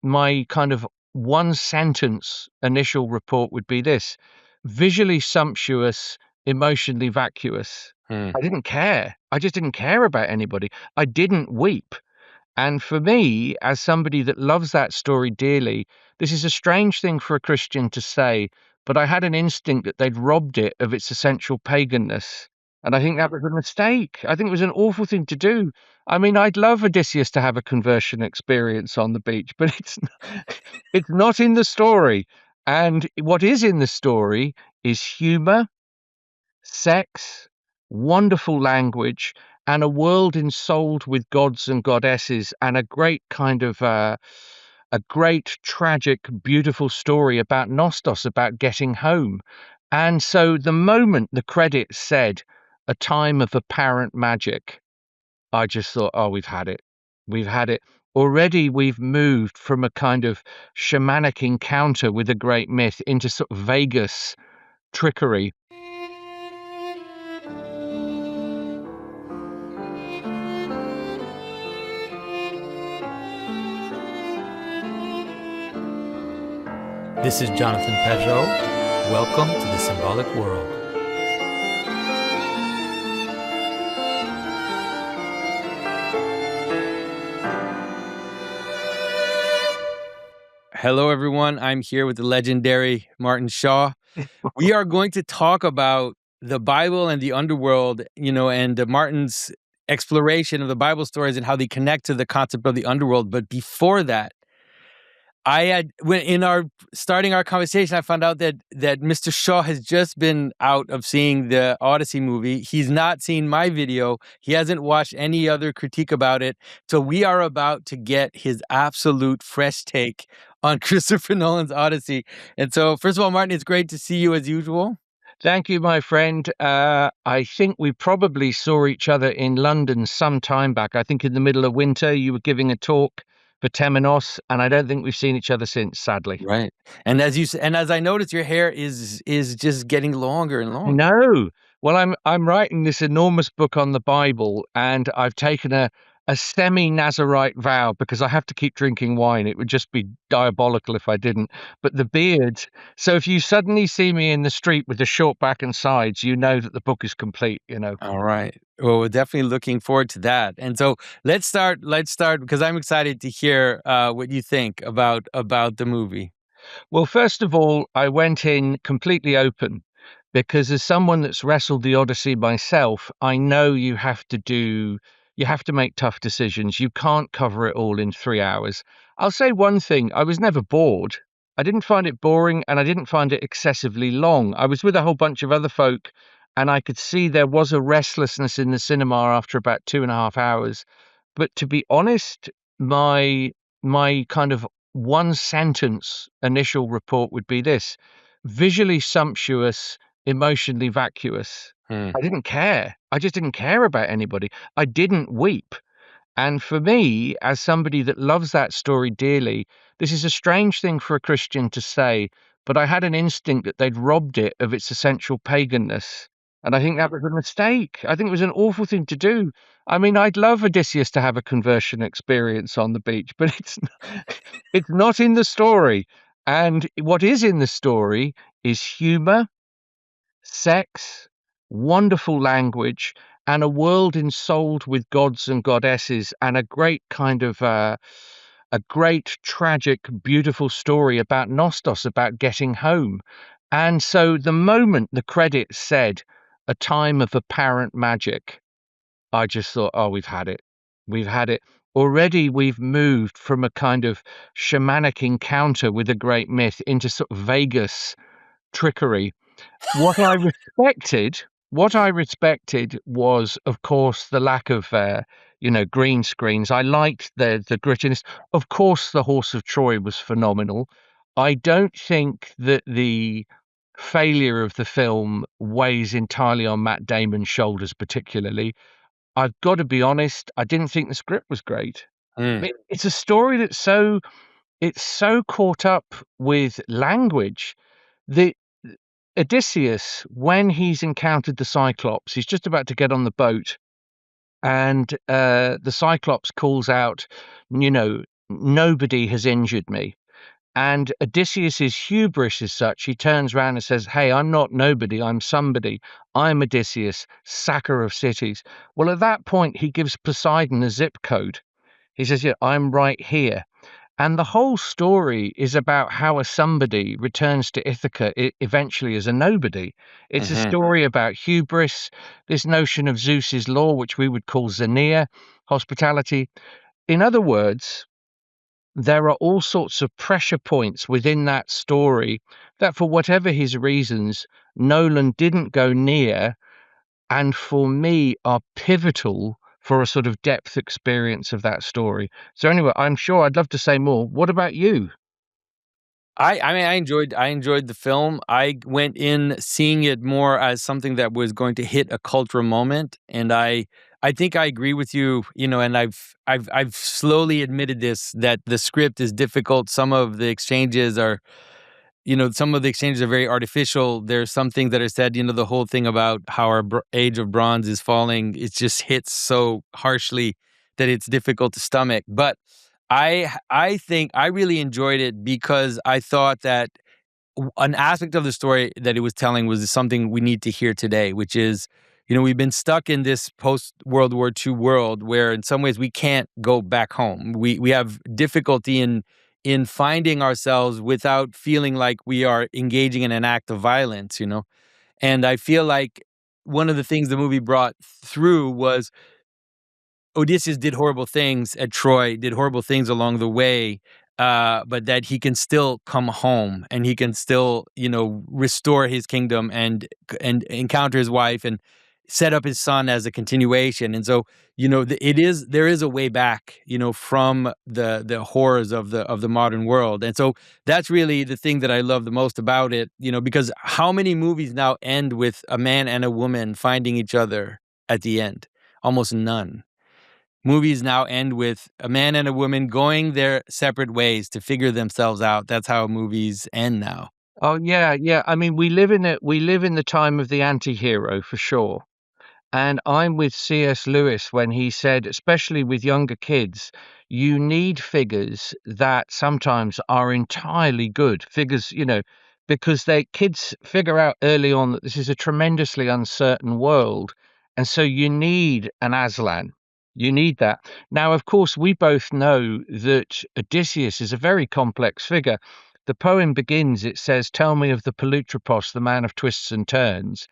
my kind of one sentence initial report would be this: visually sumptuous, emotionally vacuous. Hmm. I didn't care. I just didn't care about anybody. I didn't weep. And for me, as somebody that loves that story dearly, this is a strange thing for a Christian to say, but I had an instinct that they'd robbed it of its essential paganness. And I think that was a mistake. I think it was an awful thing to do. I mean, I'd love Odysseus to have a conversion experience on the beach, but it's not in the story. And what is in the story is humor, sex, wonderful language, and a world ensouled with gods and goddesses, and a great kind of a great, tragic, beautiful story about Nostos, about getting home. And so the moment the credits said a time of apparent magic, I just thought, oh, we've had it. We've had it. Already we've moved from a kind of shamanic encounter with a great myth into sort of Vegas trickery. This is Jonathan Pedro. Welcome to the Symbolic World. Hello, everyone. I'm here with the legendary Martin Shaw. We are going to talk about the Bible and the underworld, and Martin's exploration of the Bible stories and how they connect to the concept of the underworld. But before that, starting our conversation, I found out that Mr. Shaw has just been out of seeing the Odyssey movie. He's not seen my video. He hasn't watched any other critique about it. So we are about to get his absolute fresh take on Christopher Nolan's Odyssey. And so, first of all, Martin, it's great to see you as usual. Thank you, my friend. I think we probably saw each other in London some time back. I think in the middle of winter, you were giving a talk for Temenos, and I don't think we've seen each other since, sadly. Right. And as I noticed, your hair is just getting longer and longer. No. Well, I'm writing this enormous book on the Bible, and I've taken a semi-Nazarite vow because I have to keep drinking wine. It would just be diabolical if I didn't. But the beard, so if you suddenly see me in the street with the short back and sides, you know that the book is complete, All right. Well, we're definitely looking forward to that. And so let's start because I'm excited to hear what you think about the movie. Well, first of all, I went in completely open because as someone that's wrestled the Odyssey myself, I know you have to make tough decisions. You can't cover it all in 3 hours. I'll say one thing, I was never bored. I didn't find it boring and I didn't find it excessively long. I was with a whole bunch of other folk and I could see there was a restlessness in the cinema after about 2.5 hours. But to be honest, my kind of one sentence initial report would be this: visually sumptuous, emotionally vacuous. Hmm. I didn't care. I just didn't care about anybody. I didn't weep. And for me, as somebody that loves that story dearly, this is a strange thing for a Christian to say, but I had an instinct that they'd robbed it of its essential paganness. And I think that was a mistake. I think it was an awful thing to do. I mean, I'd love Odysseus to have a conversion experience on the beach, but it's not in the story. And what is in the story is humor, sex, wonderful language, and a world ensouled with gods and goddesses, and a great kind of a great, tragic, beautiful story about Nostos, about getting home. And so the moment the credits said a time of apparent magic, I just thought, oh, we've had it. We've had it. Already we've moved from a kind of shamanic encounter with a great myth into sort of Vegas trickery. What I respected what I respected was, of course, the lack of, green screens. I liked the grittiness. Of course, the Horse of Troy was phenomenal. I don't think that the failure of the film weighs entirely on Matt Damon's shoulders particularly. I've got to be honest, I didn't think the script was great. Hmm. It's a story that's it's so caught up with language. The Odysseus, when he's encountered the Cyclops, he's just about to get on the boat, and the Cyclops calls out, nobody has injured me. And Odysseus's hubris is such, he turns around and says, hey, I'm not nobody, I'm somebody. I'm Odysseus, sacker of cities. Well, at that point, he gives Poseidon a zip code. He says, yeah, I'm right here. And the whole story is about how a somebody returns to Ithaca eventually as a nobody. It's a Hmm. story about hubris, this notion of Zeus's law, which we would call Xenia, hospitality. In other words, there are all sorts of pressure points within that story that, for whatever his reasons, Nolan didn't go near, and for me are pivotal for a sort of depth experience of that story. So anyway, I'm sure I'd love to say more. What about you? I mean, I enjoyed the film. I went in seeing it more as something that was going to hit a cultural moment, and I think I agree with you. And I've slowly admitted this, that the script is difficult. Some of the exchanges are very artificial. There's some things that are said. The whole thing about how our age of bronze is falling. It just hits so harshly that it's difficult to stomach. But I think I really enjoyed it because I thought that an aspect of the story that it was telling was something we need to hear today, which is, we've been stuck in this post World War II world where, in some ways, we can't go back home. We have difficulty in finding ourselves without feeling like we are engaging in an act of violence. And I feel like one of the things the movie brought through was Odysseus did horrible things at Troy, did horrible things along the way, but that he can still come home and he can still, restore his kingdom and encounter his wife and set up his son as a continuation. And so, there is a way back, from the horrors of the modern world. And so that's really the thing that I love the most about it, because how many movies now end with a man and a woman finding each other at the end? Almost none. Movies now end with a man and a woman going their separate ways to figure themselves out. That's how movies end now. Oh yeah, yeah. I mean, we live in the time of the anti-hero for sure. And I'm with C.S. Lewis when he said, especially with younger kids, you need figures that sometimes are entirely good figures, because they kids figure out early on that this is a tremendously uncertain world. And so you need an Aslan. You need that. Now, of course, we both know that Odysseus is a very complex figure. The poem begins, it says, tell me of the Polutropos, the man of twists and turns.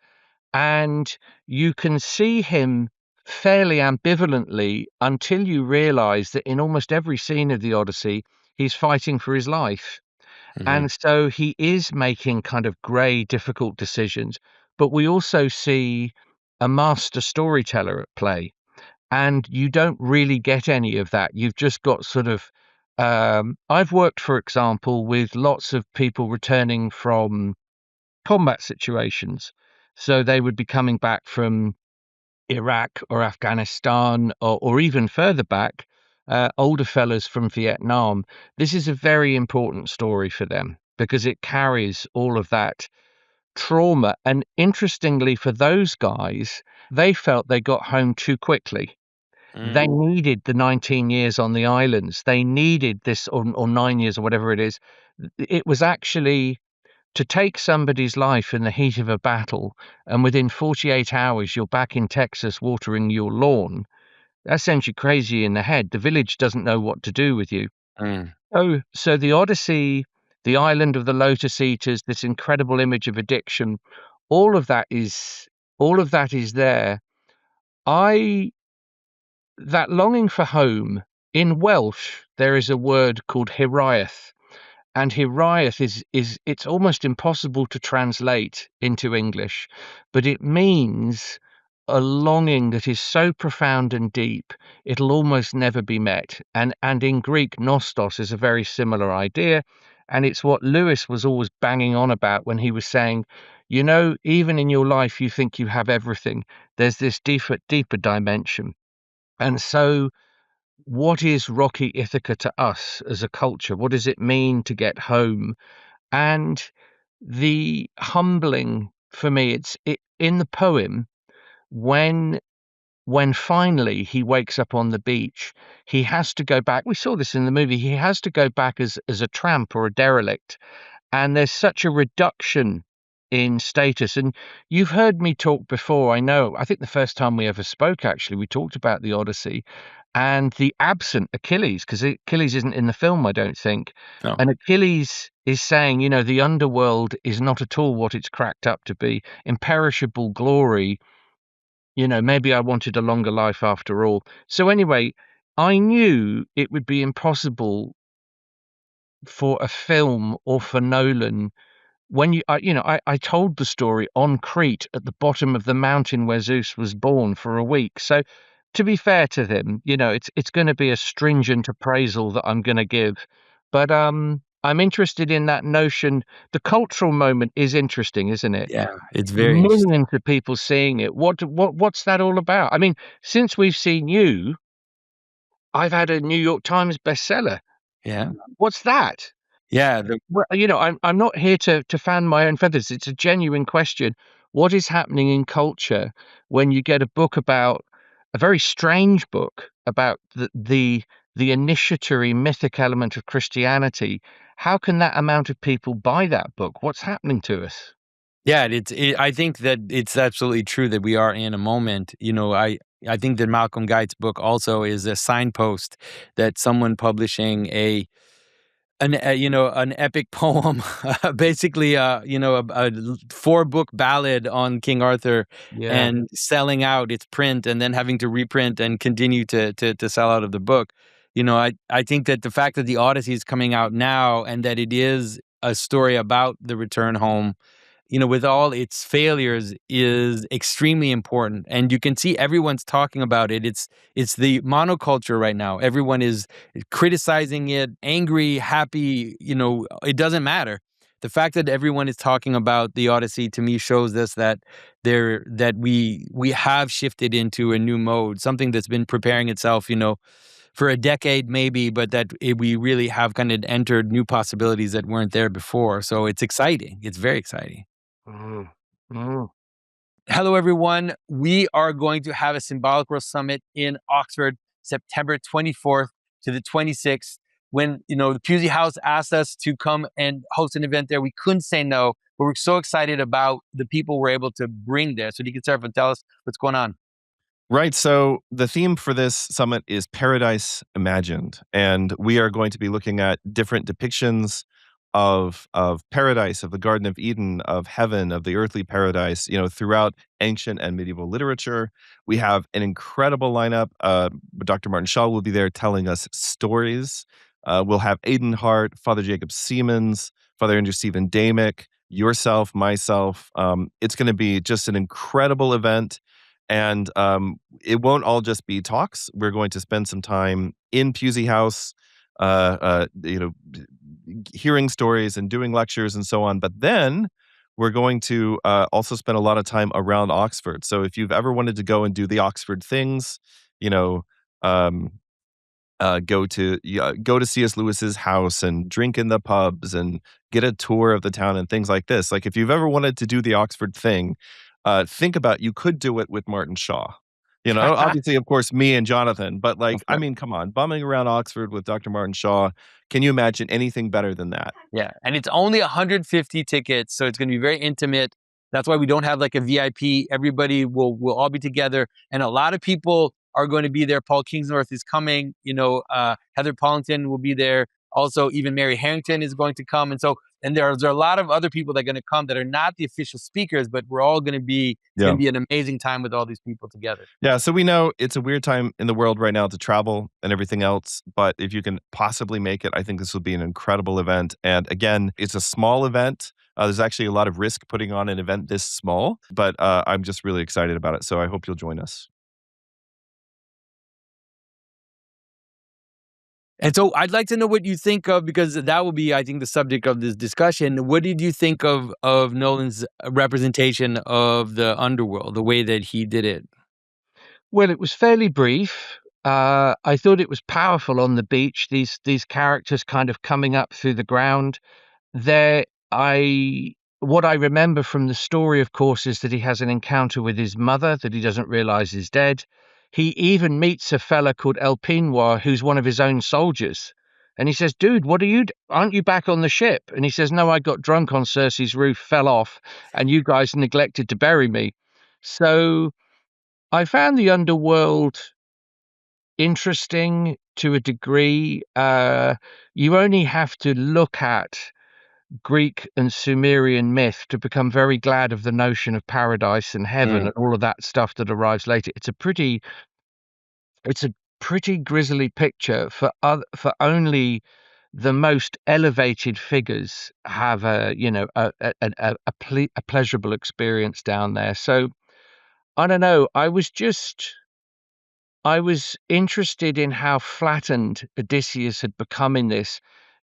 And you can see him fairly ambivalently until you realize that in almost every scene of the Odyssey, he's fighting for his life. Mhm. And so he is making kind of grey, difficult decisions. But we also see a master storyteller at play. And you don't really get any of that. You've just got sort of. I've worked, for example, with lots of people returning from combat situations. So they would be coming back from Iraq or Afghanistan or even further back, older fellas from Vietnam. This is a very important story for them because it carries all of that trauma. And interestingly, for those guys, they felt they got home too quickly. Mm, They needed the 19 years on the islands. They needed this, or 9 years or whatever it is. It was actually to take somebody's life in the heat of a battle and within 48 hours you're back in Texas watering your lawn, that sends you crazy in the head. The village doesn't know what to do with you. mm. So the Odyssey, the island of the Lotus Eaters, this incredible image of addiction, all of that is all of that is there. I That longing for home, in Welsh there is a word called hiraeth, and Hiriath is it's almost impossible to translate into English, but it means a longing that is so profound and deep it'll almost never be met. And in Greek, nostos is a very similar idea, and it's what Lewis was always banging on about when he was saying, even in your life you think you have everything. There's this deeper dimension. And so what is rocky Ithaca to us as a culture? What does it mean to get home? And the humbling for me, in the poem when when finally he wakes up on the beach, he has to go back. We saw this in the movie. He has to go back as a tramp or a derelict, and there's such a reduction in status. And you've heard me talk before. I think the first time we ever spoke, actually, we talked about the Odyssey and the absent Achilles, because Achilles isn't in the film, I don't think. No. And Achilles is saying, the underworld is not at all what it's cracked up to be. Imperishable glory. Maybe I wanted a longer life after all. So anyway, I knew it would be impossible for a film or for Nolan when I told the story on Crete at the bottom of the mountain where Zeus was born for a week. So to be fair to them, it's going to be a stringent appraisal that I'm going to give. But I'm interested in that notion. The cultural moment is interesting, isn't it? Yeah, it's very interesting. Millions of people seeing it. What's that all about? I mean, since we've seen you, I've had a New York Times bestseller. Yeah. What's that? Yeah. Well, I'm not here to fan my own feathers. It's a genuine question. What is happening in culture when you get a book about a very strange book about the initiatory mythic element of Christianity? How can that amount of people buy that book? What's happening to us? Yeah, I think that it's absolutely true that we are in a moment. I think that Malcolm Guite's book also is a signpost that someone publishing an epic poem, basically, a 4-book ballad on King Arthur, Yeah. and selling out its print, and then having to reprint and continue to sell out of the book. I think that the fact that the Odyssey is coming out now and that it is a story about the return home, with all its failures, is extremely important. And you can see everyone's talking about it. It's the monoculture right now. Everyone is criticizing it, angry, happy, it doesn't matter. The fact that everyone is talking about the Odyssey, to me, shows us that we have shifted into a new mode, something that's been preparing itself, for a decade maybe, but we really have kind of entered new possibilities that weren't there before. So it's exciting. It's very exciting. Mm. Mm. Hello, everyone. We are going to have a Symbolic World Summit in Oxford, September 24th to the 26th. When, the Pusey House asked us to come and host an event there, we couldn't say no, but we're so excited about the people we're able to bring there. So you can start and tell us what's going on. Right. So the theme for this summit is Paradise Imagined. And we are going to be looking at different depictions of paradise, of the Garden of Eden, of heaven, of the earthly paradise, throughout ancient and medieval literature. We have an incredible lineup. Dr. Martin Shaw will be there telling us stories. We'll have Aidan Hart, Father Jacob Siemens, Father Andrew Stephen Damick, yourself, myself. It's going to be just an incredible event. And it won't all just be talks. We're going to spend some time in Pusey House, hearing stories and doing lectures and so on. But then we're going to also spend a lot of time around Oxford. So if you've ever wanted to go and do the Oxford things, um, go to C.S. Lewis's house and drink in the pubs and get a tour of the town and things like this. Like if you've ever wanted to do the Oxford thing, think about you could do it with Martin Shaw. Obviously, of course, me and Jonathan, but I mean, come on, bumming around Oxford with Dr. Martin Shaw. Can you imagine anything better than that? Yeah. And it's only 150 tickets. So it's going to be very intimate. That's why we don't have like a VIP. Everybody will all be together. And a lot of people are going to be there. Paul Kingsnorth is coming. Heather Pollington will be there. Also, even Mary Harrington is going to come. And there's a lot of other people that are going to come that are not the official speakers, but we're all going to be, it's going to be an amazing time with all these people together. Yeah. So we know it's a weird time in the world right now to travel and everything else. But if you can possibly make it, I think this will be an incredible event. And again, it's a small event. There's actually a lot of risk putting on an event this small, but I'm just really excited about it. So I hope you'll join us. And so I'd like to know what you think of, because that will be, I think, the subject of this discussion. What did you think of Nolan's representation of the underworld, the way that he did it? Well, it was fairly brief. I thought it was powerful on the beach. These characters kind of coming up through the ground. What I remember from the story, of course, is that he has an encounter with his mother that he doesn't realize is dead. he even meets a fella called El Pinoir, who's one of his own soldiers. And he says, dude, what are you, aren't you back on the ship? And he says, no, I got drunk on Cersei's roof, fell off, and you guys neglected to bury me. So I found the Underworld interesting to a degree. You only have to look at Greek and Sumerian myth to become very glad of the notion of paradise and heaven and all of that stuff that arrives later. It's a pretty grisly picture for only the most elevated figures have a pleasurable experience down there. So I don't know. I was interested in how flattened Odysseus had become in this.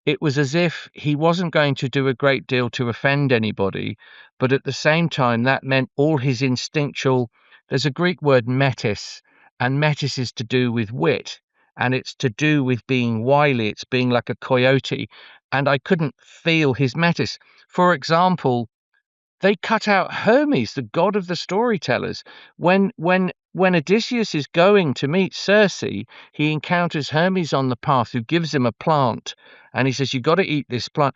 It was as if he wasn't going to do a great deal to offend anybody, but at the same time, that meant all his instinctual. There's a Greek word metis, and metis is to do with wit, and it's to do with being wily, it's being like a coyote, and I couldn't feel his metis. For example, they cut out Hermes, the god of the storytellers. When Odysseus is going to meet Circe, he encounters Hermes on the path, who gives him a plant, and he says, "You got to eat this plant."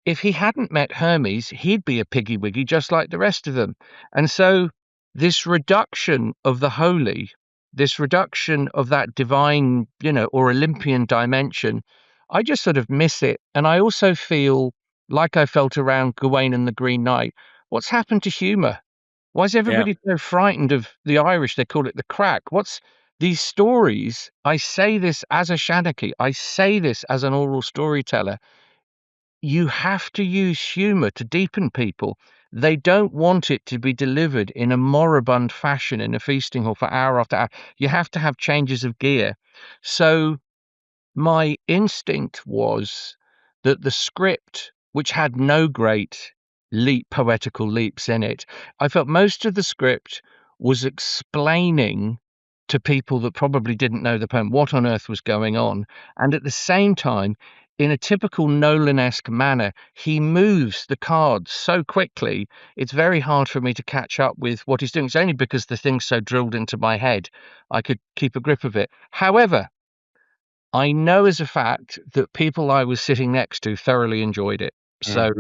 If he hadn't met Hermes, he'd be a piggy wiggy just like the rest of them. And so, this reduction of the holy, this reduction of that divine, or Olympian dimension, I just sort of miss it. And I also feel like I felt around Gawain and the Green Knight. What's happened to humor? Why is Yeah. everybody so frightened of the Irish? They call it the crack. What's these stories? I say this as a Shanachie. I say this as an oral storyteller. You have to use humor to deepen people. They don't want it to be delivered in a moribund fashion in a feasting hall for hour after hour. You have to have changes of gear. So my instinct was that the script, which had no great poetical leaps in it, I felt most of the script was explaining to people that probably didn't know the poem what on earth was going on. And at the same time, in a typical Nolan-esque manner, he moves the cards so quickly, it's very hard for me to catch up with what he's doing. It's only because the thing's so drilled into my head, I could keep a grip of it. However, I know as a fact that people I was sitting next to thoroughly enjoyed it. So,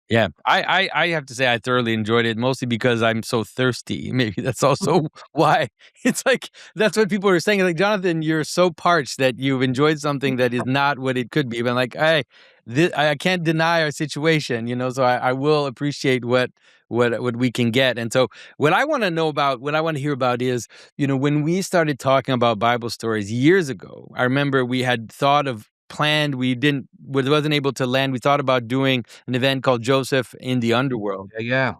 Yeah, I have to say I thoroughly enjoyed it, mostly because I'm so thirsty. Maybe that's also why. It's like that's what people are saying. Like, Jonathan, you're so parched that you've enjoyed something that is not what it could be. But like, hey, I can't deny our situation, So I will appreciate what we can get. And so what I want to know about, what I want to hear about is, when we started talking about Bible stories years ago, I remember we had thought of planned. We wasn't able to land. We thought about doing an event called Joseph in the Underworld. yeah.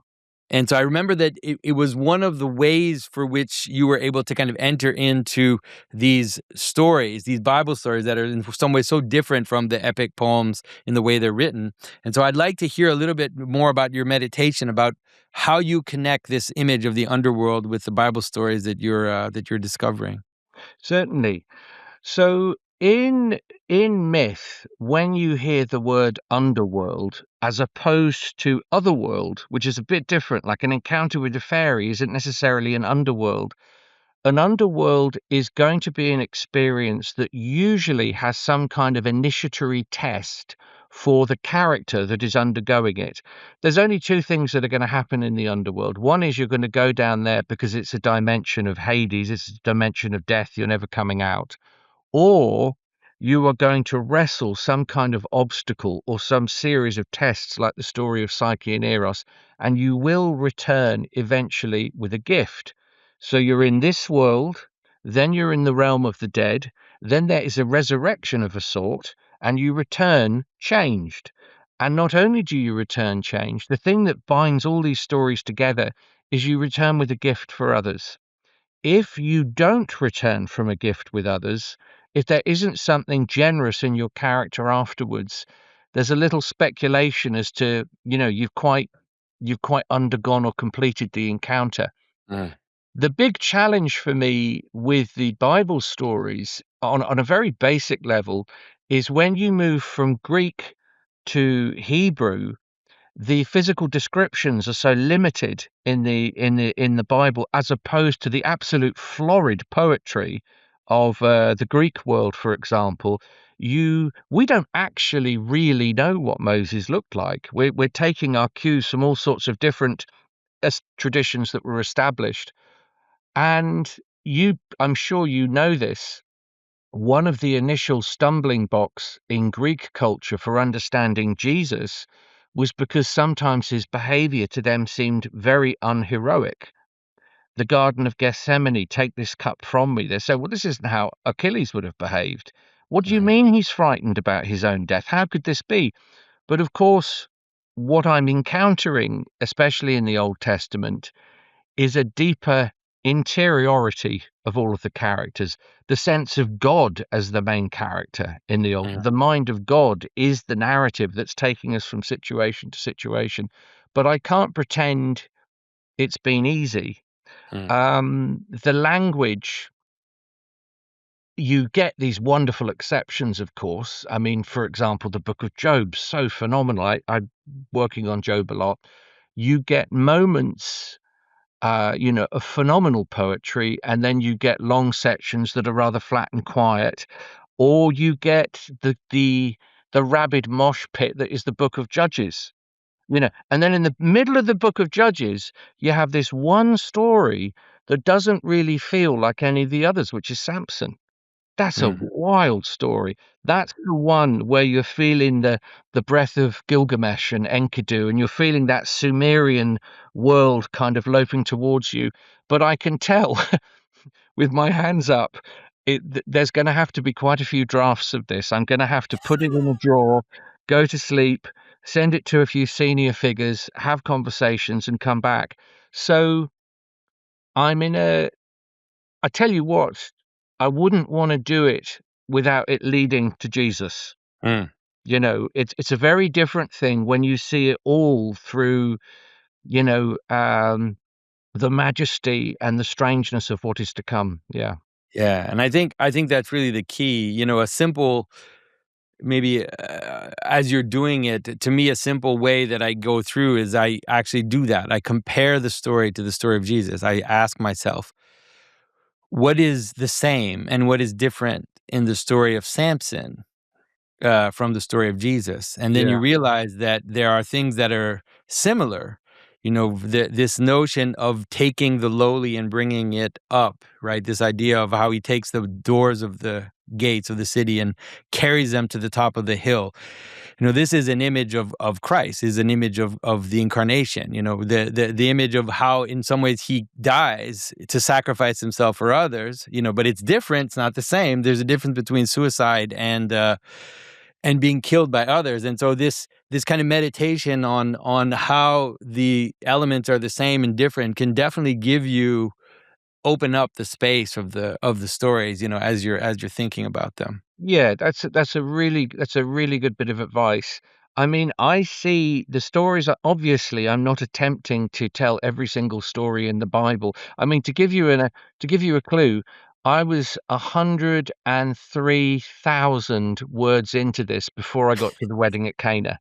And so I remember that it was one of the ways for which you were able to kind of enter into these stories, these Bible stories that are in some way so different from the epic poems in the way they're written. And so I'd like to hear a little bit more about your meditation about how you connect this image of the underworld with the Bible stories that you're discovering. Certainly. So in myth, when you hear the word underworld as opposed to otherworld, which is a bit different, like an encounter with a fairy isn't necessarily an underworld. An underworld is going to be an experience that usually has some kind of initiatory test for the character that is undergoing it. There's only two things that are going to happen in the underworld. One is you're going to go down there because it's a dimension of Hades, it's a dimension of death, you're never coming out. Or you are going to wrestle some kind of obstacle or some series of tests like the story of Psyche and Eros, and you will return eventually with a gift. So you're in this world, then you're in the realm of the dead, then there is a resurrection of a sort, and you return changed. And not only do you return changed, the thing that binds all these stories together is you return with a gift for others. If you don't return from a gift with others, if there isn't something generous in your character afterwards, there's a little speculation as to, you've quite undergone or completed the encounter. Mm. The big challenge for me with the Bible stories on a very basic level is when you move from Greek to Hebrew, the physical descriptions are so limited in the Bible, as opposed to the absolute florid poetry of the Greek world, for example. We don't actually really know what Moses looked like. We're taking our cues from all sorts of different traditions that were established. And I'm sure you know this, one of the initial stumbling blocks in Greek culture for understanding Jesus was because sometimes his behavior to them seemed very unheroic. The Garden of Gethsemane, take this cup from me. They say, well, this isn't how Achilles would have behaved. What do you mean he's frightened about his own death? How could this be? But of course, what I'm encountering, especially in the Old Testament, is a deeper interiority of all of the characters, the sense of God as the main character in the mind of God is the narrative that's taking us from situation to situation. But I can't pretend it's been easy. The language, you get these wonderful exceptions, of course. I mean, for example, the book of Job, so phenomenal. I'm working on Job a lot. You get moments of phenomenal poetry, and then you get long sections that are rather flat and quiet, or you get the rabid mosh pit that is the book of Judges. And then in the middle of the book of Judges, you have this one story that doesn't really feel like any of the others, which is Samson. That's a wild story. That's the one where you're feeling the breath of Gilgamesh and Enkidu, and you're feeling that Sumerian world kind of loping towards you. But I can tell with my hands up, there's going to have to be quite a few drafts of this. I'm going to have to put it in a drawer, go to sleep, send it to a few senior figures, have conversations, and come back. So I'm in I tell you what, I wouldn't want to do it without it leading to Jesus. It's a very different thing when you see it all through, the majesty and the strangeness of what is to come. Yeah. Yeah, and I think that's really the key. A simple, maybe as you're doing it, to me, a simple way that I go through is I actually do that. I compare the story to the story of Jesus. I ask myself, what is the same and what is different in the story of Samson from the story of Jesus? And then you Yeah. realize that there are things that are similar. This notion of taking the lowly and bringing it up, right? This idea of how he takes the doors of the gates of the city and carries them to the top of the hill. This is an image of Christ, is an image of the incarnation, the image of how in some ways he dies to sacrifice himself for others, but it's different. It's not the same. There's a difference between suicide and being killed by others. And so this kind of meditation on how the elements are the same and different can definitely open up the space of the stories, as you're thinking about them. Yeah, that's a really good bit of advice. I mean, I see the stories are obviously I'm not attempting to tell every single story in the Bible. I mean, to give you a clue, I was 103,000 words into this before I got to the wedding at Cana.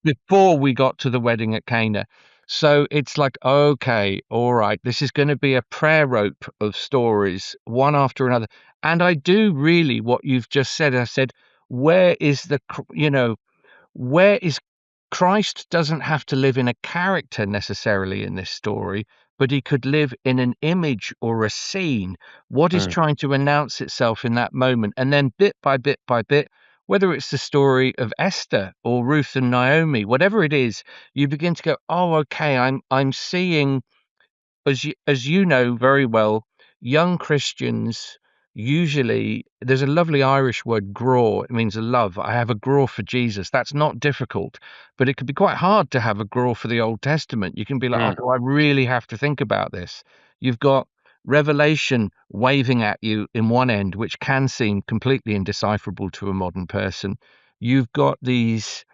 Before we got to the wedding at Cana. So it's like, okay, all right, this is going to be a prayer rope of stories, one after another. And I do really what you've just said. I said, where is where is Christ doesn't have to live in a character necessarily in this story, but he could live in an image or a scene. What is trying to announce itself in that moment? And then bit by bit by bit, whether it's the story of Esther or Ruth and Naomi, whatever it is, you begin to go, oh, okay, I'm seeing, as you know very well, young Christians usually, there's a lovely Irish word, graw. It means a love. I have a graw for Jesus. That's not difficult, but it could be quite hard to have a graw for the Old Testament. You can be like, oh, do I really have to think about this? You've got Revelation waving at you in one end, which can seem completely indecipherable to a modern person. You've got these,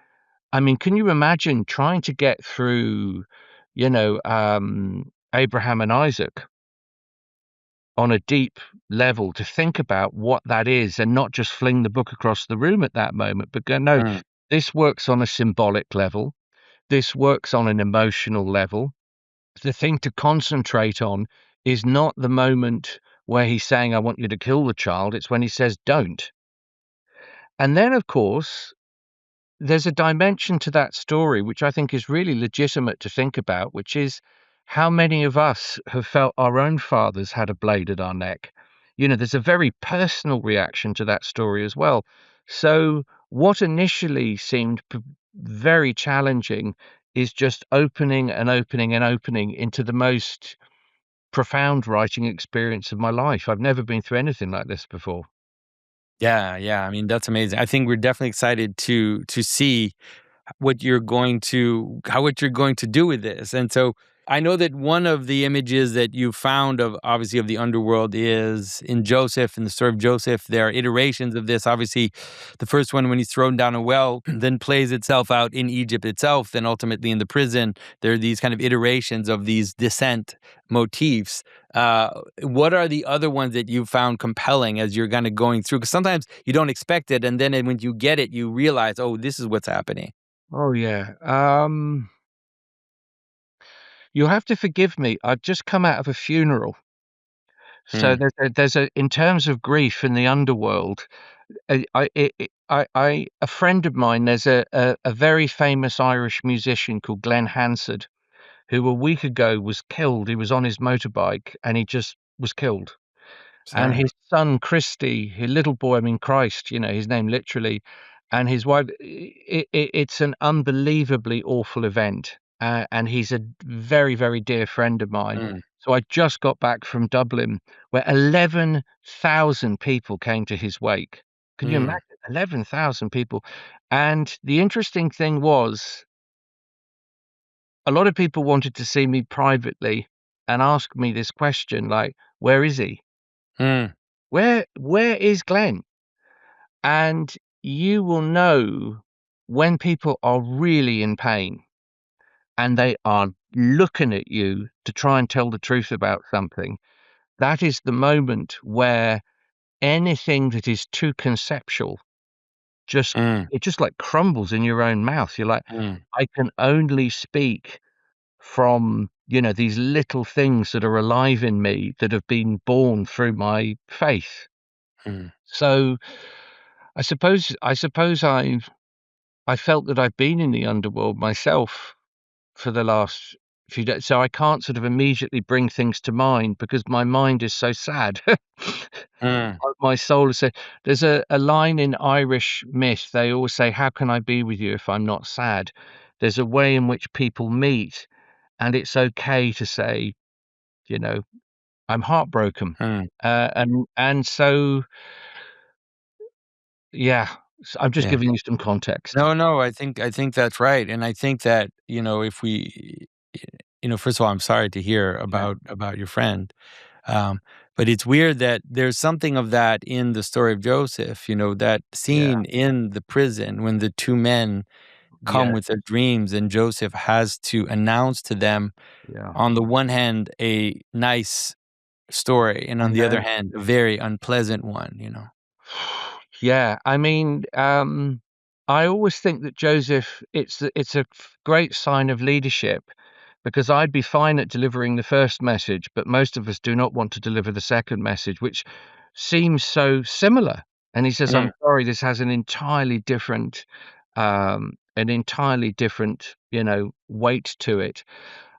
I mean, can you imagine trying to get through, you know, Abraham and Isaac on a deep level, to think about what that is and not just fling the book across the room at that moment, but go, no, this works on a symbolic level. this works on an emotional level. The thing to concentrate on is not the moment where he's saying, I want you to kill the child. It's when he says, don't. And then, of course, there's a dimension to that story which I think is really legitimate to think about, which is how many of us have felt our own fathers had a blade at our neck. There's a very personal reaction to that story as well. So, what initially seemed very challenging is just opening and opening and opening into the most profound writing experience of my life. I've never been through anything like this before. Yeah, yeah. I mean, that's amazing. I think we're definitely excited to see what you're going to do with this. And so I know that one of the images that you found of obviously of the underworld is in Joseph, in the story of Joseph. There are iterations of this. Obviously, the first one when he's thrown down a well then plays itself out in Egypt itself, then ultimately in the prison. There are these kind of iterations of these descent motifs. What are the other ones that you found compelling as you're kind of going through? Because sometimes you don't expect it, and then when you get it, you realize, oh, this is what's happening. Oh yeah. You'll have to forgive me. I've just come out of a funeral. So Mm, there's a in terms of grief in the underworld, a friend of mine, there's a very famous Irish musician called Glenn Hansard, who a week ago was killed. He was on his motorbike and he just was killed. And sorry. his son Christy, his little boy, I mean Christ, his name literally, and his wife. It's an unbelievably awful event, and he's a very, very dear friend of mine. Mm, So I just got back from Dublin, where 11,000 people came to his wake. Can you mm, imagine 11,000 people? And the interesting thing was, a lot of people wanted to see me privately and ask me this question, like, "Where is he? mm, Where is Glenn?" And you will know when people are really in pain and they are looking at you to try and tell the truth about something. That is the moment where anything that is too conceptual just mm, it just like crumbles in your own mouth. You're like, mm, I can only speak from, these little things that are alive in me that have been born through my faith. mm, So I suppose I felt that I've been in the underworld myself for the last few days, so I can't sort of immediately bring things to mind because my mind is so sad. mm, My soul is sad. There's a line in Irish myth. They always say, "How can I be with you if I'm not sad?" There's a way in which people meet, and it's okay to say, you know, "I'm heartbroken." mm. And so, yeah, I'm just Yeah. giving you some context. No, no, I think that's right, and I think that, if we first of all, I'm sorry to hear Yeah, about your friend, um, but it's weird that there's something of that in the story of Joseph, that yeah, scene in the prison when the two men come yeah, with their dreams and Joseph has to announce to them, yeah. on the one hand, a nice story, and I on the other know. hand, a very unpleasant one. Yeah, I mean, I always think that Joseph, it's a great sign of leadership because I'd be fine at delivering the first message, but most of us do not want to deliver the second message, which seems so similar. And he says, "I'm Mm, sorry, this has an entirely different, weight to it."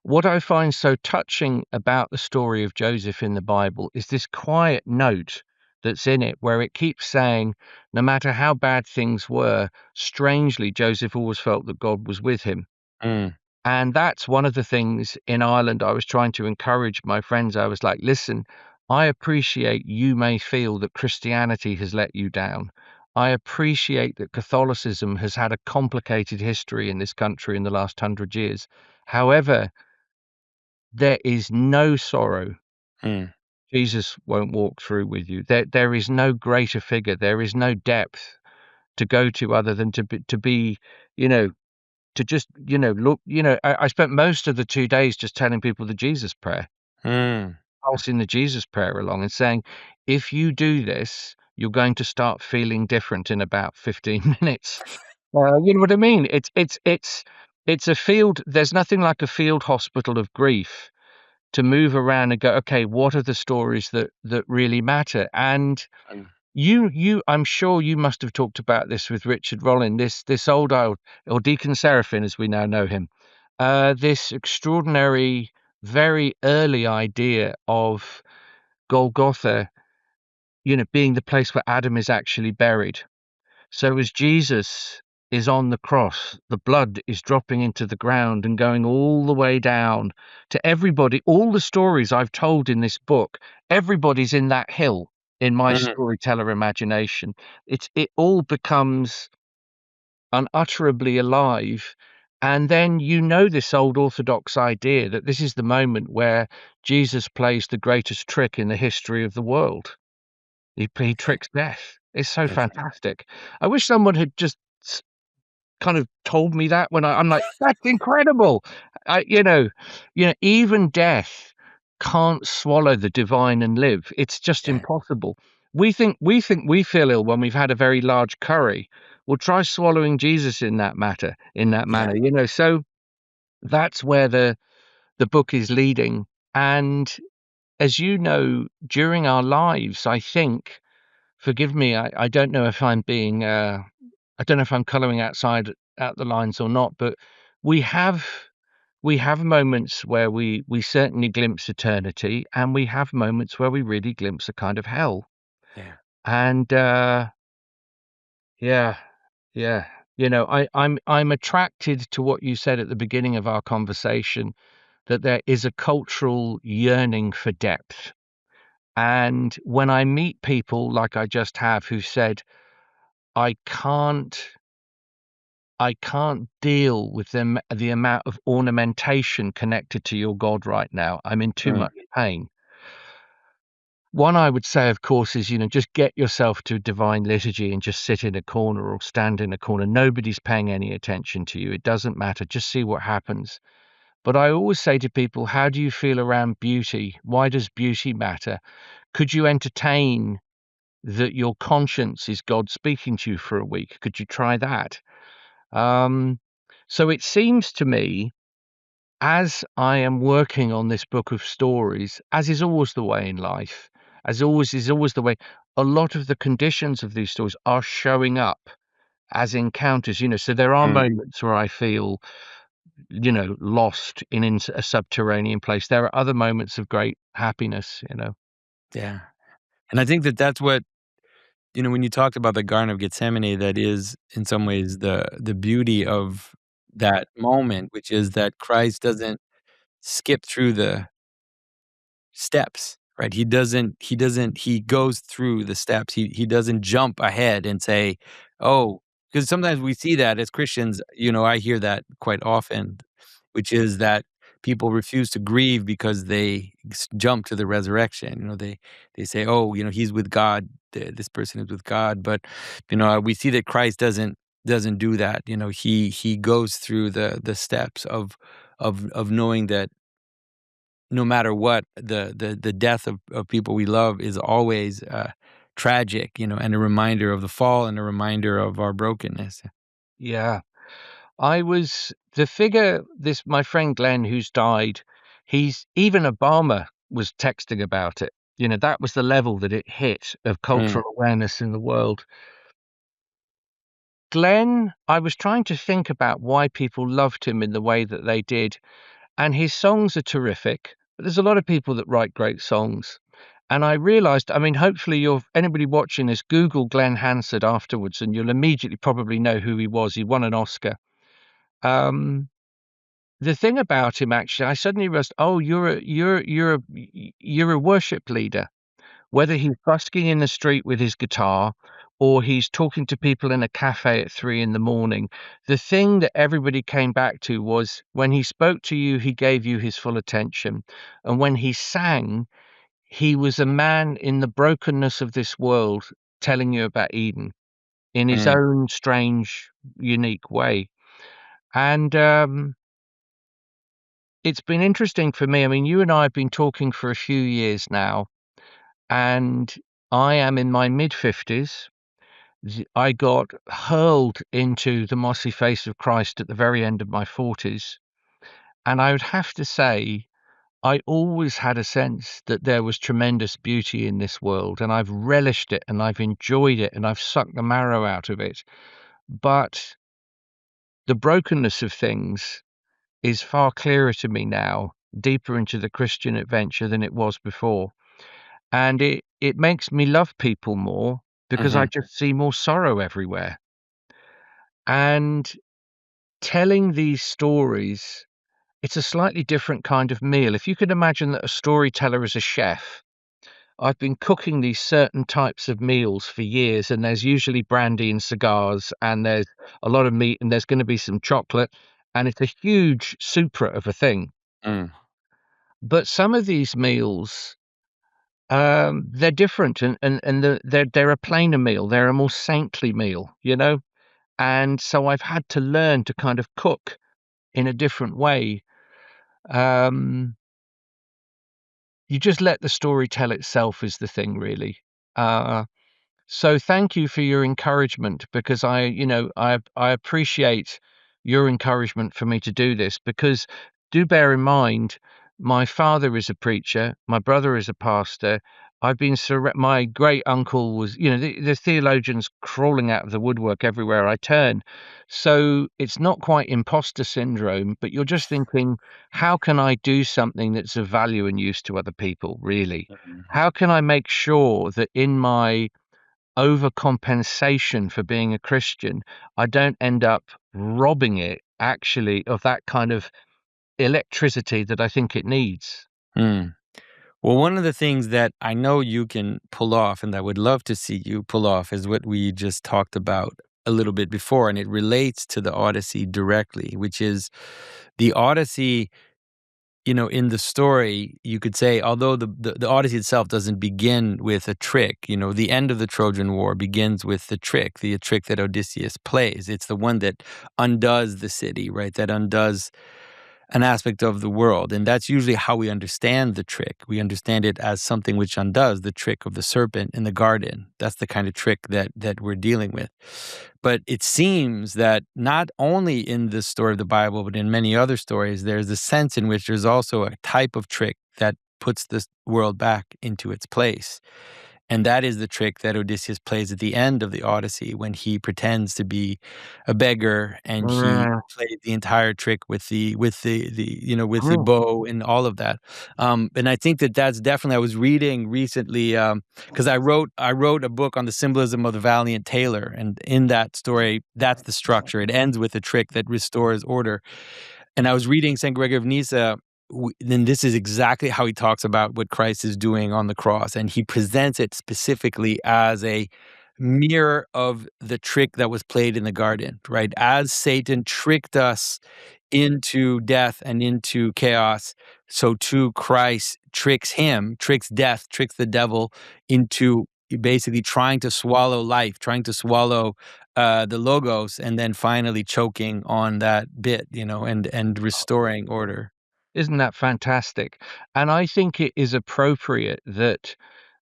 What I find so touching about the story of Joseph in the Bible is this quiet note that's in it where it keeps saying, no matter how bad things were, strangely, Joseph always felt that God was with him. mm, And that's one of the things in Ireland I was trying to encourage my friends. I was like, listen, I appreciate you may feel that Christianity has let you down. I appreciate that Catholicism has had a complicated history in this country in the last 100 years. However, there is no sorrow mm, Jesus won't walk through with you. There is no greater figure. There is no depth to go to other than to be, you know, to just, look, I spent most of the 2 days just telling people the Jesus prayer, mm. passing the Jesus prayer along and saying, if you do this, you're going to start feeling different in about 15 minutes. You know what I mean? It's it's a field. There's nothing like a field hospital of grief to move around and go, okay, what are the stories that really matter? And I'm sure you must have talked about this with Richard Rollin, this old or Deacon Seraphim, as we now know him, this extraordinary, very early idea of Golgotha, being the place where Adam is actually buried. So as Jesus is on the cross, the blood is dropping into the ground and going all the way down to everybody. All the stories I've told in this book, everybody's in that hill in my storyteller imagination. It all becomes unutterably alive. And then this old Orthodox idea that this is the moment where Jesus plays the greatest trick in the history of the world. He tricks death. It's so fantastic. I wish someone had just kind of told me that when I'm like, that's incredible. Even death can't swallow the divine and live. It's just impossible. We feel ill when we've had a very large curry. Well, try swallowing Jesus in that manner. So that's where the book is leading. And as you know, during our lives, I think, forgive me, I don't know if I'm being I don't know if I'm coloring out the lines or not, but we have moments where we certainly glimpse eternity, and we have moments where we really glimpse a kind of hell. Yeah. And yeah, yeah. I'm attracted to what you said at the beginning of our conversation, that there is a cultural yearning for depth. And when I meet people like I just have who said, I can't deal with the amount of ornamentation connected to your God right now. I'm in too much pain. One I would say, of course, is, just get yourself to divine liturgy and just sit in a corner or stand in a corner. Nobody's paying any attention to you. It doesn't matter. Just see what happens. But I always say to people, how do you feel around beauty? Why does beauty matter? Could you entertain that your conscience is God speaking to you for a week? Could you try that? So it seems to me, as I am working on this book of stories, as is always the way in life, as always is always the way, a lot of the conditions of these stories are showing up as encounters. So there are moments where I feel, lost in a subterranean place. There are other moments of great happiness. Yeah. And I think that that's what, when you talked about the Garden of Gethsemane, that is in some ways the beauty of that moment, which is that Christ doesn't skip through the steps, right? He goes through the steps. He doesn't jump ahead and say, "Oh," because sometimes we see that as Christians, I hear that quite often, which is that people refuse to grieve because they jump to the resurrection. They say, "Oh, he's with God. This person is with God." But we see that Christ doesn't do that. He goes through the steps of knowing that no matter what, the death of people we love is always tragic, and a reminder of the fall and a reminder of our brokenness. Yeah. My friend Glenn, who's died, even Obama was texting about it. That was the level that it hit of cultural awareness in the world. Glenn, I was trying to think about why people loved him in the way that they did. And his songs are terrific, but there's a lot of people that write great songs. And I realized, hopefully anybody watching this, Google Glenn Hansard afterwards, and you'll immediately probably know who he was. He won an Oscar. The thing about him, actually, I suddenly realized, oh, you're a worship leader. Whether he's busking in the street with his guitar or he's talking to people in a cafe at 3 a.m, the thing that everybody came back to was when he spoke to you, he gave you his full attention. And when he sang, he was a man in the brokenness of this world telling you about Eden in his own strange, unique way. And it's been interesting for me. You and I have been talking for a few years now, and I am in my mid-50s. I got hurled into the mossy face of Christ at the very end of my 40s. And I would have to say, I always had a sense that there was tremendous beauty in this world, and I've relished it and I've enjoyed it and I've sucked the marrow out of it. But the brokenness of things is far clearer to me now, deeper into the Christian adventure than it was before. And it makes me love people more because I just see more sorrow everywhere. And telling these stories, it's a slightly different kind of meal. If you could imagine that a storyteller is a chef, I've been cooking these certain types of meals for years, and there's usually brandy and cigars, and there's a lot of meat, and there's going to be some chocolate, and it's a huge supra of a thing. Mm. But some of these meals, they're different, and they're a plainer meal. They're a more saintly meal, you know. And so I've had to learn to kind of cook in a different way. Um, you just let the story tell itself is the thing, really. Uh, So thank you for your encouragement, because I appreciate your encouragement for me to do this, because do bear in mind, my father is a preacher, my brother is a pastor. I've been my great uncle was, the theologians crawling out of the woodwork everywhere I turn. So it's not quite imposter syndrome, but you're just thinking, how can I do something that's of value and use to other people, really? How can I make sure that in my overcompensation for being a Christian, I don't end up robbing it actually of that kind of electricity that I think it needs? Mm. Well, one of the things that I know you can pull off and I would love to see you pull off is what we just talked about a little bit before, and it relates to the Odyssey directly, which is the Odyssey. In the story, you could say, although the Odyssey itself doesn't begin with a trick, the end of the Trojan War begins with the trick that Odysseus plays. It's the one that undoes the city, right? That undoes an aspect of the world. And that's usually how we understand the trick. We understand it as something which undoes the trick of the serpent in the garden. That's the kind of trick that we're dealing with. But it seems that not only in the story of the Bible, but in many other stories, there's a sense in which there's also a type of trick that puts this world back into its place. And that is the trick that Odysseus plays at the end of the Odyssey when he pretends to be a beggar and he Mm, plays the entire trick with the mm. bow and all of that. And I think that that's definitely. I was reading recently because I wrote a book on the symbolism of the valiant tailor, and in that story, that's the structure. It ends with a trick that restores order. And I was reading St. Gregory of Nyssa, then this is exactly how he talks about what Christ is doing on the cross. And he presents it specifically as a mirror of the trick that was played in the garden, right? As Satan tricked us into death and into chaos, so too Christ tricks death, tricks the devil into basically trying to swallow life, trying to swallow the logos, and then finally choking on that bit, and restoring order. Isn't that fantastic? And I think it is appropriate that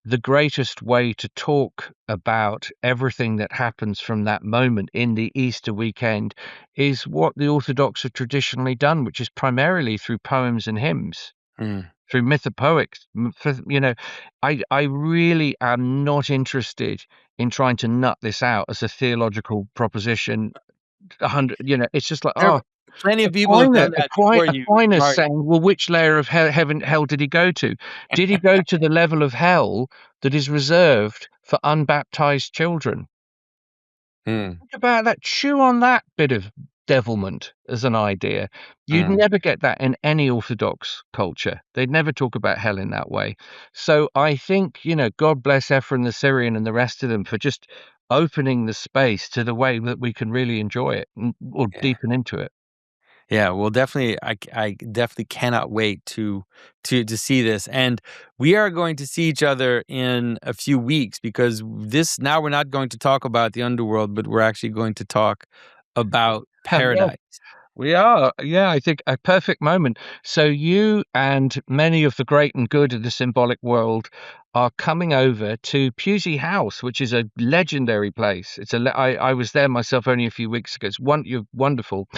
the greatest way to talk about everything that happens from that moment in the Easter weekend is what the Orthodox have traditionally done, which is primarily through poems and hymns, Mm. through mythopoeics. I really am not interested in trying to nut this out as a theological proposition. It's just like, There oh, plenty of people have done that before you, Aquinas Mark. saying, well, which layer of hell did he go to? Did he go to the level of hell that is reserved for unbaptized children? Mm, Think about that. Chew on that bit of devilment as an idea. You'd mm. never get that in any Orthodox culture. They'd never talk about hell in that way. So I think, God bless Ephraim the Syrian and the rest of them for just opening the space to the way that we can really enjoy it or Yeah. deepen into it. Yeah, well, definitely, I definitely cannot wait to see this, and we are going to see each other in a few weeks because this now we're not going to talk about the underworld, but we're actually going to talk about Yes. paradise. We are, yeah, I think a perfect moment. So you and many of the great and good of the symbolic world are coming over to Pusey House, which is a legendary place. I was there myself only a few weeks ago. You're wonderful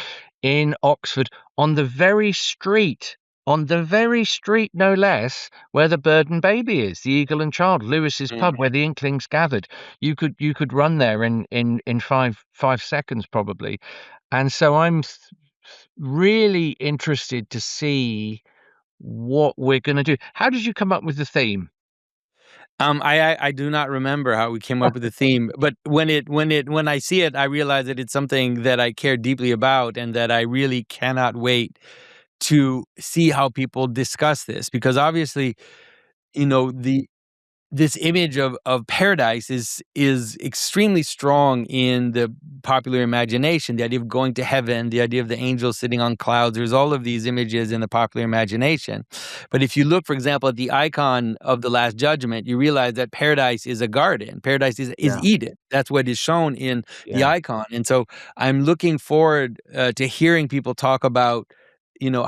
in Oxford on the very street, no less, where the Bird and Baby is, the Eagle and Child, Lewis's pub, where the Inklings gathered. You could run there in five seconds probably. And so really interested to see what we're going to do. How did you come up with the theme? I do not remember how we came up with the theme, but when I see it, I realize that it's something that I care deeply about, and that I really cannot wait to see how people discuss this, because obviously, the this image of paradise is extremely strong in the popular imagination. The idea of going to heaven, the idea of the angels sitting on clouds. There's all of these images in the popular imagination. But if you look, for example, at the icon of the Last Judgment, you realize that paradise is a garden. Paradise is Yeah, Eden. That's what is shown in the yeah, icon. And so I'm looking forward to hearing people talk about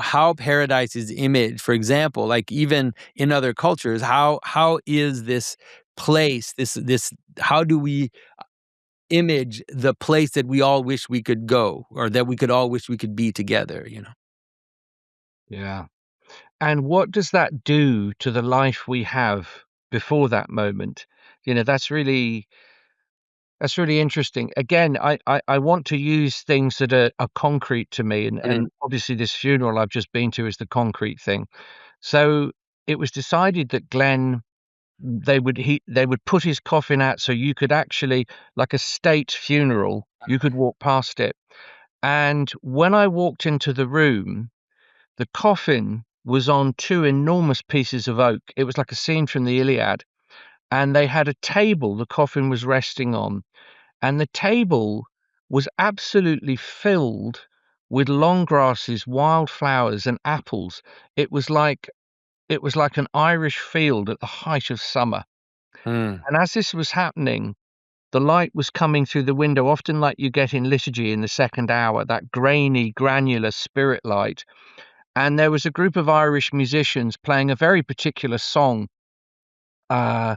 how paradise is imaged. For example, like even in other cultures, how is this place, this how do we image the place that we all wish we could go, or that we could all wish we could be together. yeah. And what does that do to the life we have before that moment? That's really interesting. Again, I want to use things that are concrete to me, and obviously this funeral I've just been to is the concrete thing. So it was decided that Glenn they would put his coffin out so you could actually, like a state funeral, you could walk past it. And when I walked into the room, the coffin was on two enormous pieces of oak. It was like a scene from the Iliad, and they had a table the coffin was resting on, and the table was absolutely filled with long grasses, wild flowers, and apples. It was like an Irish field at the height of summer. Mm, And as this was happening, the light was coming through the window, often like you get in liturgy in the second hour, that grainy, granular spirit light. And there was a group of Irish musicians playing a very particular song. Uh,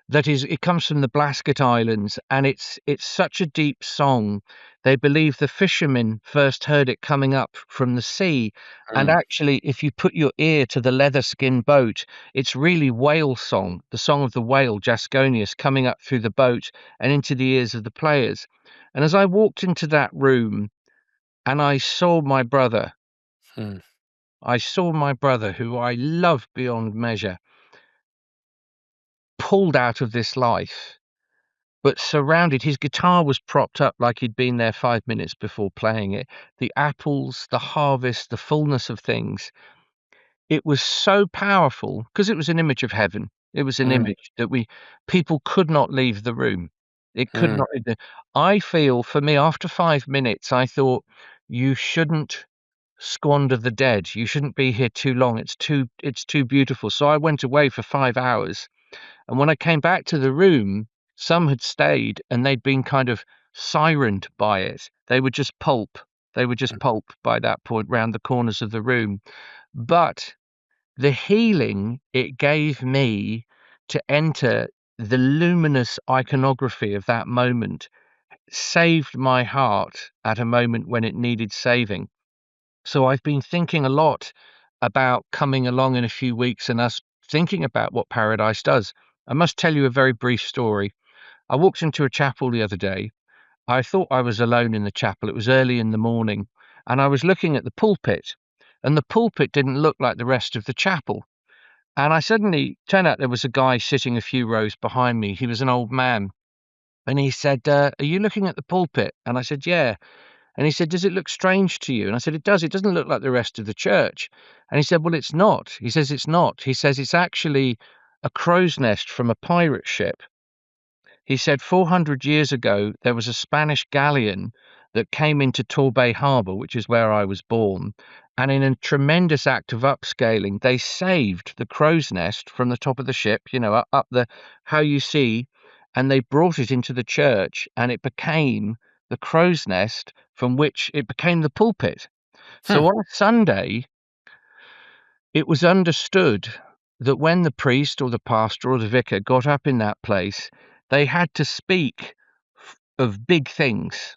it comes from the Blasket Islands, and it's such a deep song. They believe the fishermen first heard it coming up from the sea, and mm, actually, if you put your ear to the leather skin boat, it's really whale song, the song of the whale Jasconius, coming up through the boat and into the ears of the players. And as I walked into that room and mm, I saw my brother, who I love beyond measure, pulled out of this life, but surrounded. His guitar was propped up like he'd been there 5 minutes before playing it. The apples, the harvest, the fullness of things. It was so powerful because it was an image of heaven. It was an mm, image that people could not leave the room. It could mm, not. I feel, for me, after 5 minutes, I thought, you shouldn't squander the dead. You shouldn't be here too long. It's too beautiful. So I went away for 5 hours, and when I came back to the room, some had stayed and they'd been kind of sirened by it. They were just pulp. They were just pulp by that point round the corners of the room. But the healing it gave me to enter the luminous iconography of that moment saved my heart at a moment when it needed saving. So I've been thinking a lot about coming along in a few weeks and us thinking about what paradise does. I must tell you a very brief story. I walked into a chapel the other day. I thought I was alone in the chapel. It was early in the morning, and I was looking at the pulpit, and the pulpit didn't look like the rest of the chapel. And I suddenly turned out there was a guy sitting a few rows behind me. He was an old man, and he said, "Are you looking at the pulpit?" And I said, "Yeah." And he said, "Does it look strange to you?" And I said, "It does. It doesn't look like the rest of the church." And he said, "Well, it's not." He says, "It's not." He says, "It's actually a crow's nest from a pirate ship." He said, 400 years ago, there was a Spanish galleon that came into Torbay Harbour, which is where I was born. And in a tremendous act of upscaling, they saved the crow's nest from the top of the ship, up the, how you see, and they brought it into the church, and it became the crow's nest from which it became the pulpit. So on a Sunday, it was understood that when the priest or the pastor or the vicar got up in that place, they had to speak of big things,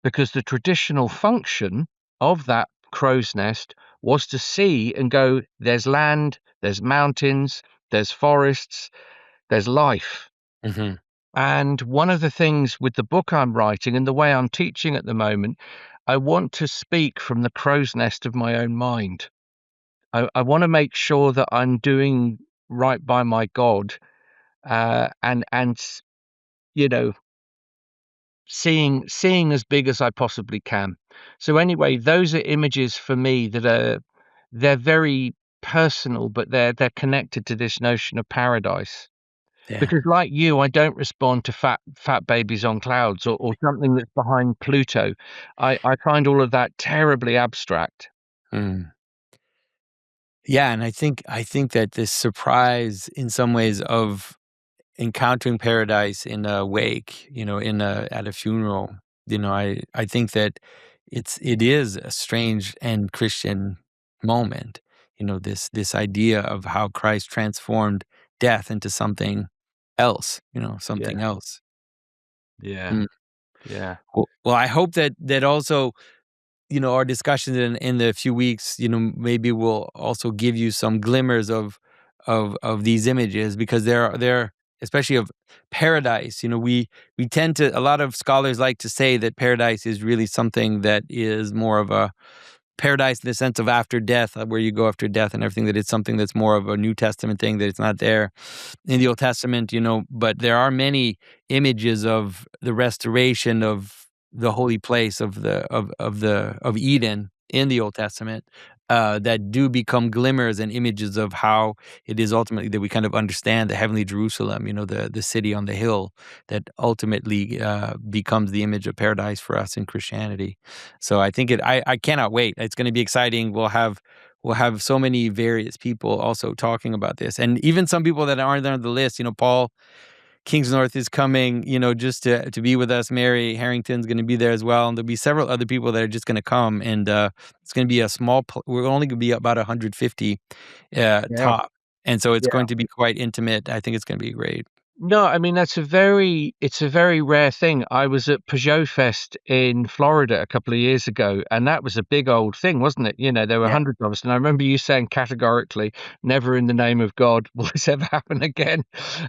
because the traditional function of that crow's nest was to see and go, there's land, there's mountains, there's forests, there's life. Hmm. And one of the things with the book I'm writing and the way I'm teaching at the moment, I want to speak from the crow's nest of my own mind. I want to make sure that I'm doing right by my God, and you know, seeing as big as I possibly can. So anyway, those are images for me that they're very personal, but they're connected to this notion of paradise. Yeah. Because like you, I don't respond to fat babies on clouds, or something that's behind Pluto. I find all of that terribly abstract. Mm. Yeah, and I think that this surprise in some ways of encountering paradise in a wake, in a at a funeral, I think that it is a strange and Christian moment. This idea of how Christ transformed death into something else, something Yeah, else. yeah, Mm. yeah, Well, I hope that also our discussions in the few weeks, maybe will also give you some glimmers of these images, because they're especially of paradise. We tend to, a lot of scholars like to say that paradise is really something that is more of a paradise in the sense of after death, where you go after death and everything, that it's something that's more of a New Testament thing, that it's not there in the Old Testament, but there are many images of the restoration of the holy place of Eden in the Old Testament, that do become glimmers and images of how it is ultimately that we kind of understand the heavenly Jerusalem, the city on the hill that ultimately becomes the image of paradise for us in Christianity. So I think I cannot wait. It's going to be exciting. We'll have so many various people also talking about this, and even some people that aren't on the list. Paul Kingsnorth is coming, just to be with us. Mary Harrington's going to be there as well, and there'll be several other people that are just going to come, and it's going to be a small. We're only going to be about 150 yeah. top, and so it's going to be quite intimate. I think it's going to be great. No, I mean it's a very rare thing. I was at Peugeot Fest in Florida a couple of years ago, and that was a big old thing, wasn't it? There were Yeah. hundreds of us, and I remember you saying categorically, "Never in the name of God will this ever happen again."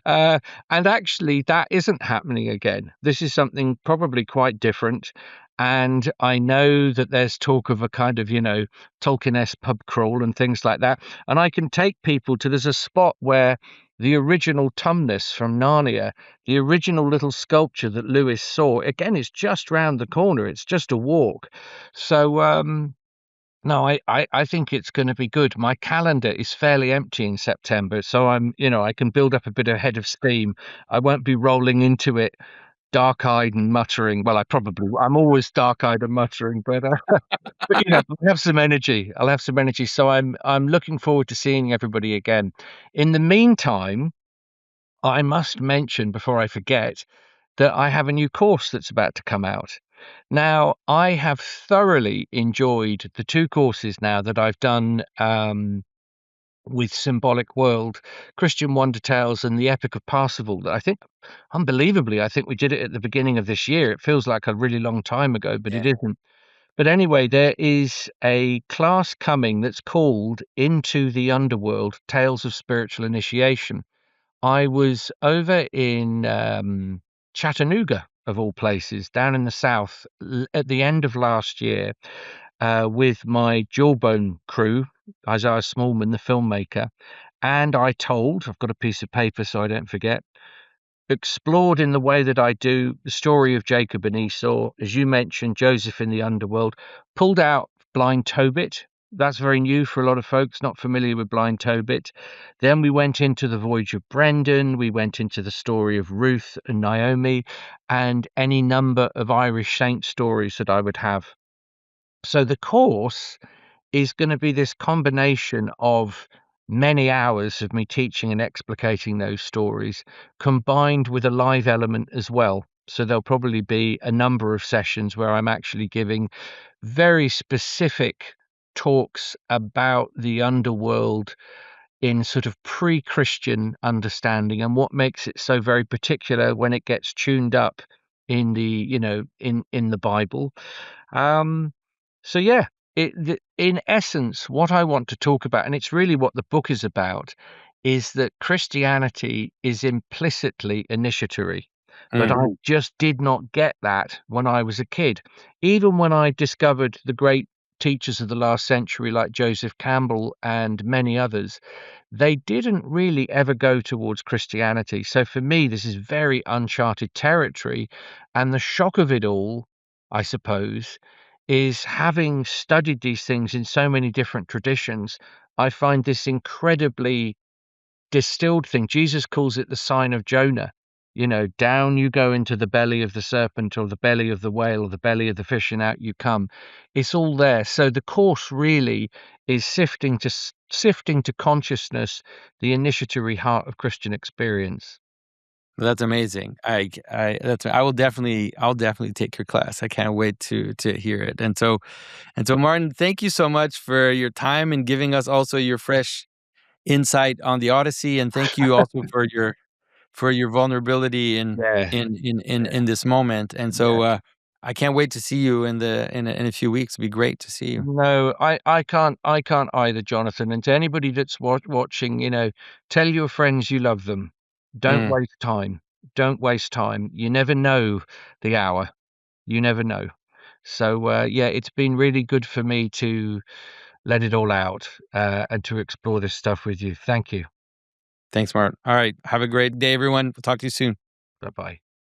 Uh, and actually, that isn't happening again. This is something probably quite different. And I know that there's talk of a kind of, Tolkien-esque pub crawl and things like that. And I can take people to, there's a spot where the original Tumnus from Narnia, the original little sculpture that Lewis saw, again, is just round the corner. It's just a walk. So, no, I think it's going to be good. My calendar is fairly empty in September, so I can build up a bit of head of steam. I won't be rolling into it dark-eyed and muttering. Well, I'm always dark-eyed and muttering, but I'll have some energy. I'll have some energy. So I'm looking forward to seeing everybody again. In the meantime, I must mention before I forget that I have a new course that's about to come out. Now, I have thoroughly enjoyed the two courses now that I've done with Symbolic World, Christian Wonder Tales, and the Epic of Parsifal. That I think, unbelievably, I think we did it at the beginning of this year. It feels like a really long time ago, but it Yeah. isn't. But anyway, there is a class coming that's called Into the Underworld, Tales of Spiritual Initiation. I was over in Chattanooga, of all places, down in the South, at the end of last year, with my Jawbone crew, Isaiah Smallman, the filmmaker. And I've got a piece of paper so I don't forget, explored in the way that I do the story of Jacob and Esau, as you mentioned, Joseph in the Underworld, pulled out Blind Tobit. That's very new for a lot of folks not familiar with Blind Tobit. Then we went into the Voyage of Brendan. We went into the story of Ruth and Naomi, and any number of Irish saint stories that I would have. So the course is going to be this combination of many hours of me teaching and explicating those stories, combined with a live element as well. So there'll probably be a number of sessions where I'm actually giving very specific talks about the underworld in sort of pre-Christian understanding, and what makes it so very particular when it gets tuned up in the, in the Bible. Um, so yeah, in essence, what I want to talk about, and it's really what the book is about, is that Christianity is implicitly initiatory. But I just did not get that when I was a kid. Even when I discovered the great teachers of the last century like Joseph Campbell and many others, they didn't really ever go towards Christianity. So for me, this is very uncharted territory. And the shock of it all, I suppose, is having studied these things in so many different traditions, I find this incredibly distilled thing. Jesus calls it the sign of Jonah. Down you go into the belly of the serpent or the belly of the whale or the belly of the fish, and out you come. It's all there. So the course really is sifting to consciousness the initiatory heart of Christian experience. That's amazing. I'll definitely take your class. I can't wait to hear it. And so Martin, thank you so much for your time and giving us also your fresh insight on the Odyssey, and thank you also for your vulnerability Yeah, in this moment. And yeah. so I can't wait to see you in a few weeks. It'd be great to see you. No, I can't either, Jonathan. And to anybody that's watching, tell your friends you love them. Don't Mm. waste time. Don't waste time. You never know the hour. You never know. So yeah, it's been really good for me to let it all out and to explore this stuff with you. Thank you. Thanks, Martin. All right. Have a great day, everyone. We'll talk to you soon. Bye bye.